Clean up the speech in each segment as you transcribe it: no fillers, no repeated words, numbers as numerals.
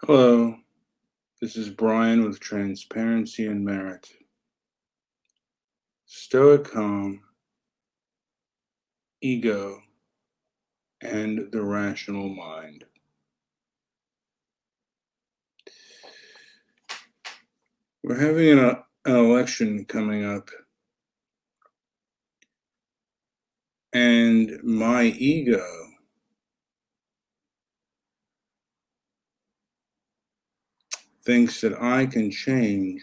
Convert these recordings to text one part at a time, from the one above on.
Hello, this is Brian with Transparency and Merit. Stoic calm, ego, and the rational mind. We're having an election coming up, and my ego thinks that I can change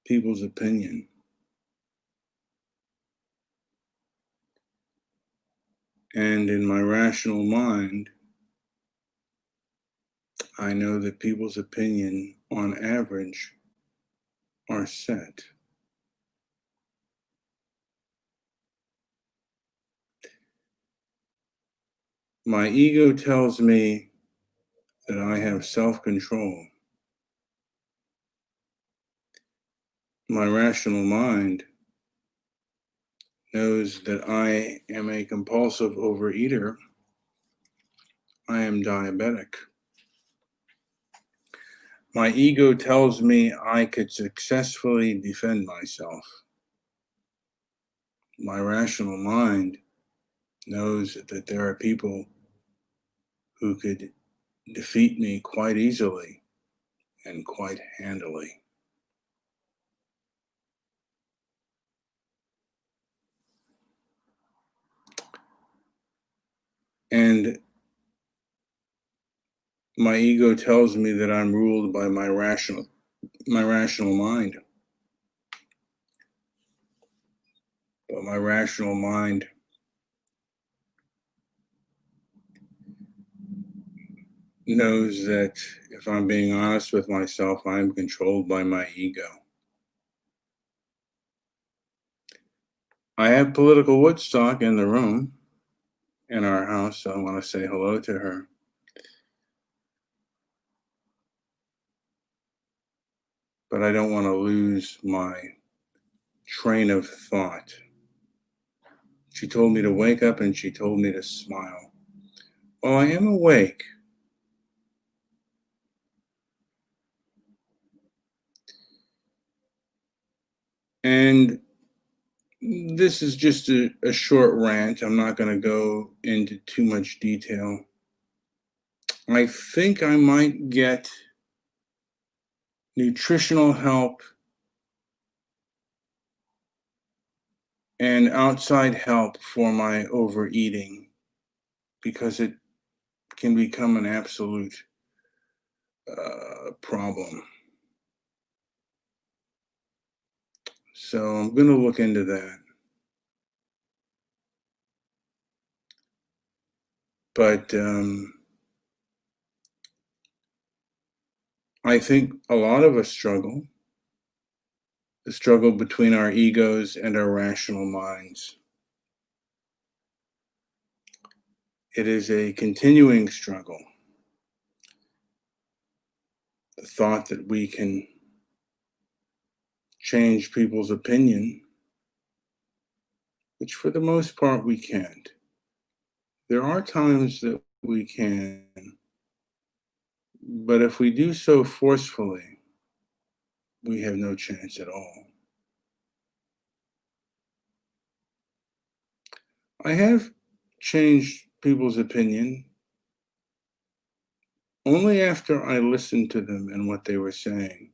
people's opinion. And in my rational mind, I know that people's opinion, on average, are set. My ego tells me that I have self-control. My rational mind knows that I am a compulsive overeater. I am diabetic. My ego tells me I could successfully defend myself. My rational mind knows that there are people who could defeat me quite easily and quite handily. And my ego tells me that I'm ruled by my rational mind. But my rational mind knows that if I'm being honest with myself, I'm controlled by my ego. I have political Woodstock in the room in our house, so I want to say hello to her. But I don't want to lose my train of thought. She told me to wake up and she told me to smile. Well, I am awake. And this is just a short rant. I'm not going to go into too much detail. I think I might get nutritional help and outside help for my overeating because it can become an absolute problem. So I'm going to look into that. But I think a lot of us struggle, the struggle between our egos and our rational minds. It is a continuing struggle. The thought that we can change people's opinion, which for the most part we can't. There are times that we can, but if we do so forcefully, we have no chance at all. I have changed people's opinion only after I listened to them and what they were saying,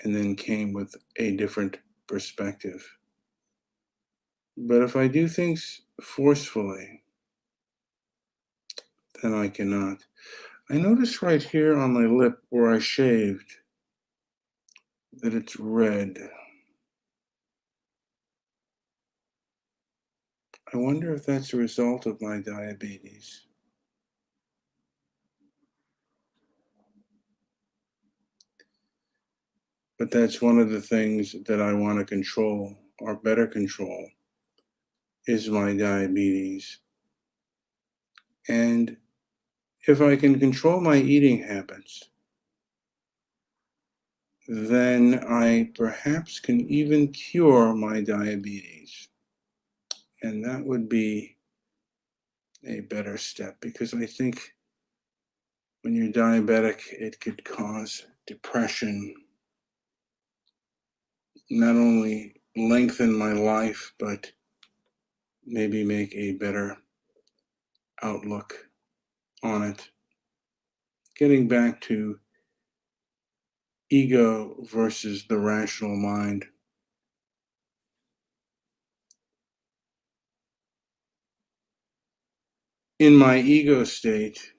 and then came with a different perspective. But if I do things forcefully, then I cannot. I notice right here on my lip where I shaved that it's red. I wonder if that's a result of my diabetes. But that's one of the things that I want to control, or better control, is my diabetes. And if I can control my eating habits, then I perhaps can even cure my diabetes. And that would be a better step because I think When you're diabetic, it could cause depression, not only lengthen my life, but maybe make a better outlook on it. Getting back to ego versus the rational mind. In my ego state,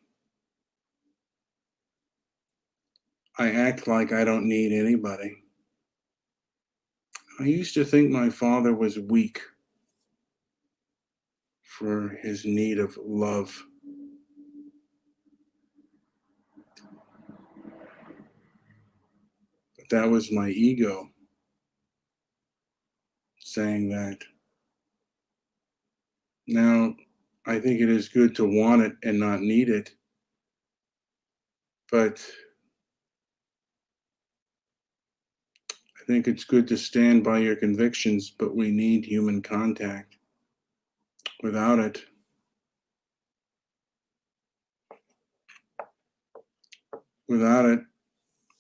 I act like I don't need anybody. I used to think my father was weak for his need of love. But that was my ego saying that. Now, I think it is good to want it and not need it, but I think it's good to stand by your convictions, but we need human contact. Without it, without it,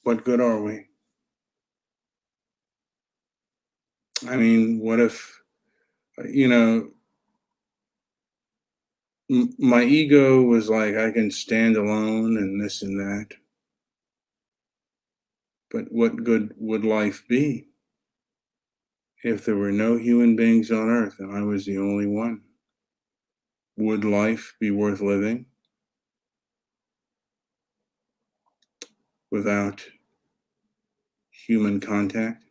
what good are we? I mean, what if, you know, my ego was like, I can stand alone and this and that, but what good would life be if there were no human beings on earth and I was the only one? Would life be worth living without human contact?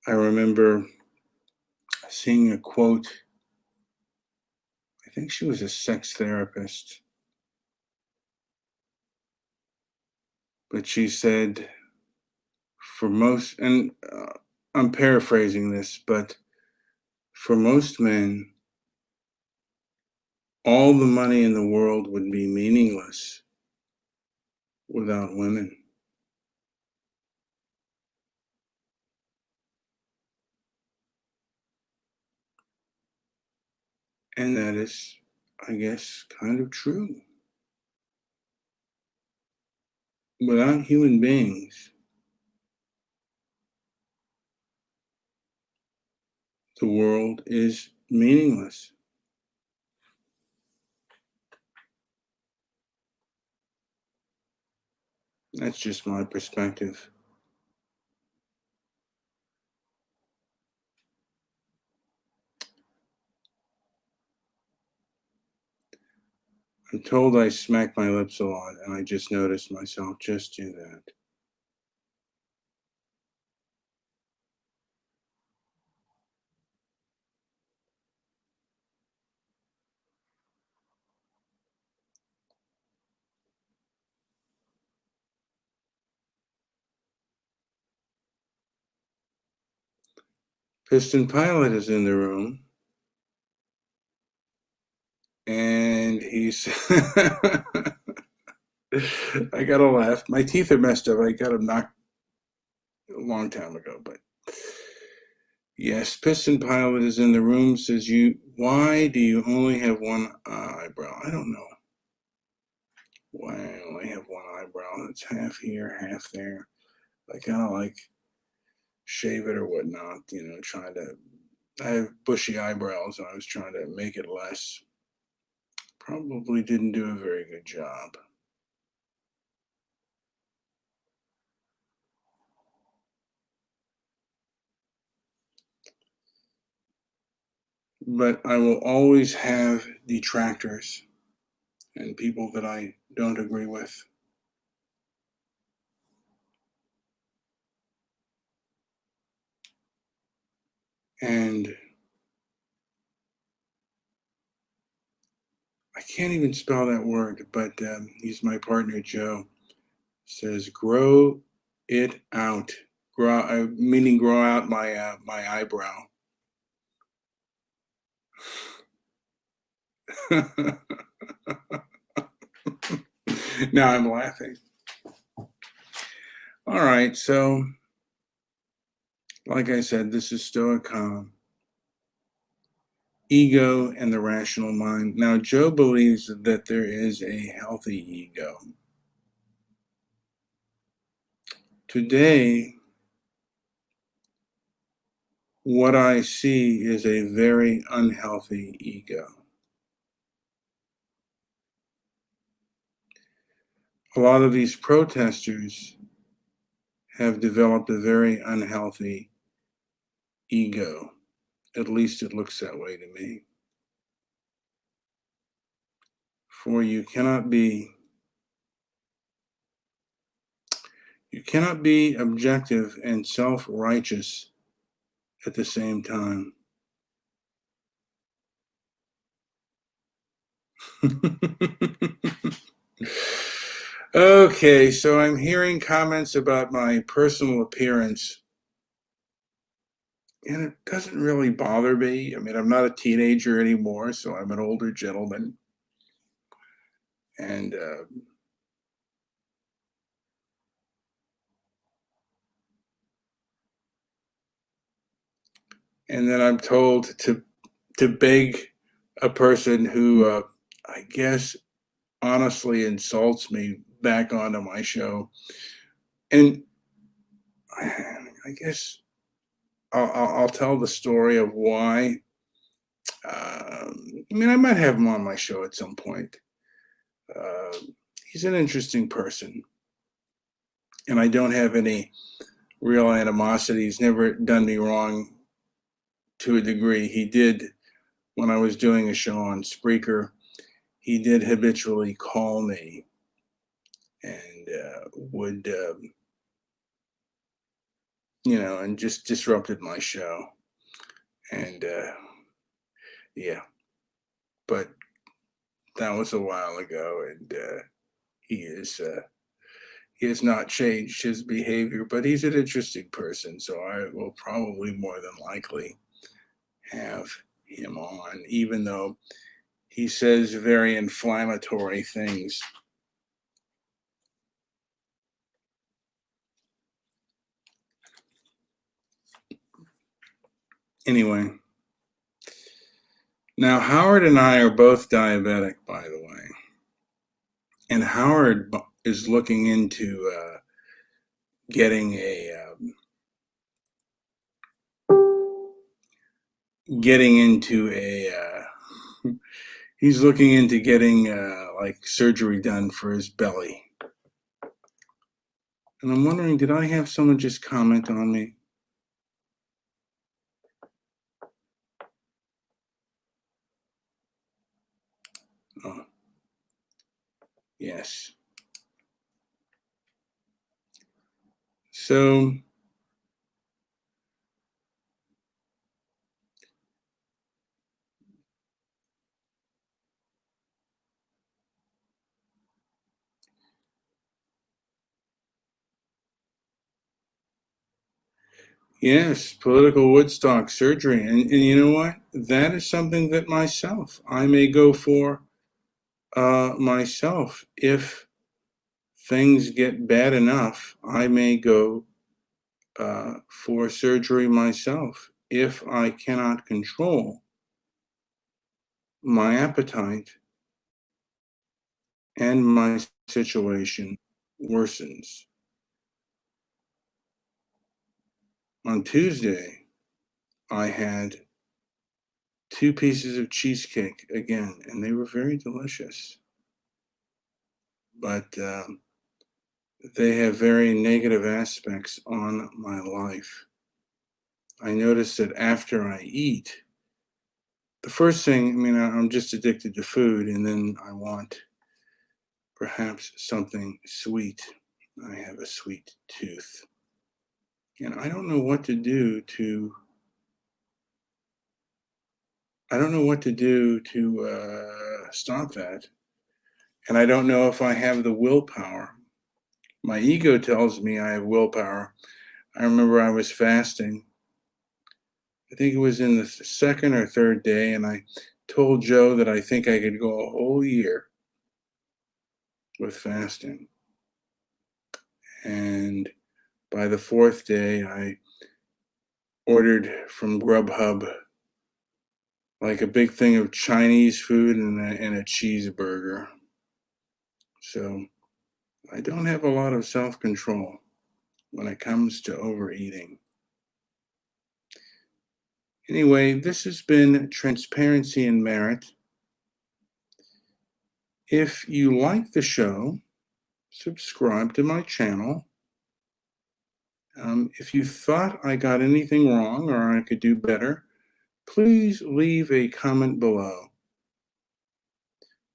I remember seeing a quote. I think she was a sex therapist, but she said, for most, and I'm paraphrasing this, but for most men, all the money in the world would be meaningless without women. And that is, I guess, kind of true. Without human beings, the world is meaningless. That's just my perspective. I'm told I smack my lips a lot, and I just noticed myself just do that. Piston Pilot is in the room, and he's. I gotta laugh. My teeth are messed up. I got them knocked a long time ago, but yes, Piston Pilot is in the room. Says you. Why do you only have one eyebrow? I don't know. Why I only have one eyebrow? It's half here, half there. I kind of like shave it or whatnot. Trying to. I have bushy eyebrows, and I was trying to make it less. Probably didn't do a very good job. But I will always have detractors and people that I don't agree with. And I can't even spell that word, but he's my partner, Joe. Says, grow it out. Meaning grow out my eyebrow. Now I'm laughing. All right, so like I said, this is Stoic. ego and the rational mind. Now, Joe believes that there is a healthy ego. Today, what I see is a very unhealthy ego. A lot of these protesters have developed a very unhealthy ego. At least it looks that way to me. For you cannot be objective and self-righteous at the same time. Okay, so I'm hearing comments about my personal appearance, and it doesn't really bother me. I mean, I'm not a teenager anymore, so I'm an older gentleman. And then I'm told to beg a person who I guess honestly insults me back onto my show. And I guess I'll tell the story of why. I mean, I might have him on my show at some point. Uh, he's an interesting person, and I don't have any real animosity. He's never done me wrong to a degree. He did, when I was doing a show on Spreaker, he did habitually call me and would, and just disrupted my show. And yeah, but that was a while ago, and he is. He has not changed his behavior, but he's an interesting person, so I will probably more than likely have him on, even though he says very inflammatory things. Anyway, now Howard and I are both diabetic, by the way, and Howard is looking into getting getting into a he's looking into getting like surgery done for his belly. And I'm wondering, did I have someone just comment on me? Oh, yes. So, yes, political Woodstock surgery. And you know what? That is something that I may go for myself. If things get bad enough, I may go for surgery myself if I cannot control my appetite and my situation worsens. On Tuesday, I had 2 pieces of cheesecake again, and they were very delicious. But they have very negative aspects on my life. I notice that after I eat, the first thing, I mean, I'm just addicted to food, and then I want perhaps something sweet. I have a sweet tooth. And I don't know what to do to stop that. And I don't know if I have the willpower. My ego tells me I have willpower. I remember I was fasting. I think it was in the second or third day, and I told Joe that I think I could go a whole year with fasting. And by the fourth day, I ordered from Grubhub like a big thing of Chinese food and a cheeseburger. So I don't have a lot of self-control when it comes to overeating. Anyway, this has been Transparency and Merit. If you like the show, subscribe to my channel. If you thought I got anything wrong or I could do better, please leave a comment below.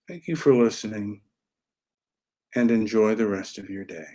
Thank you for listening and enjoy the rest of your day.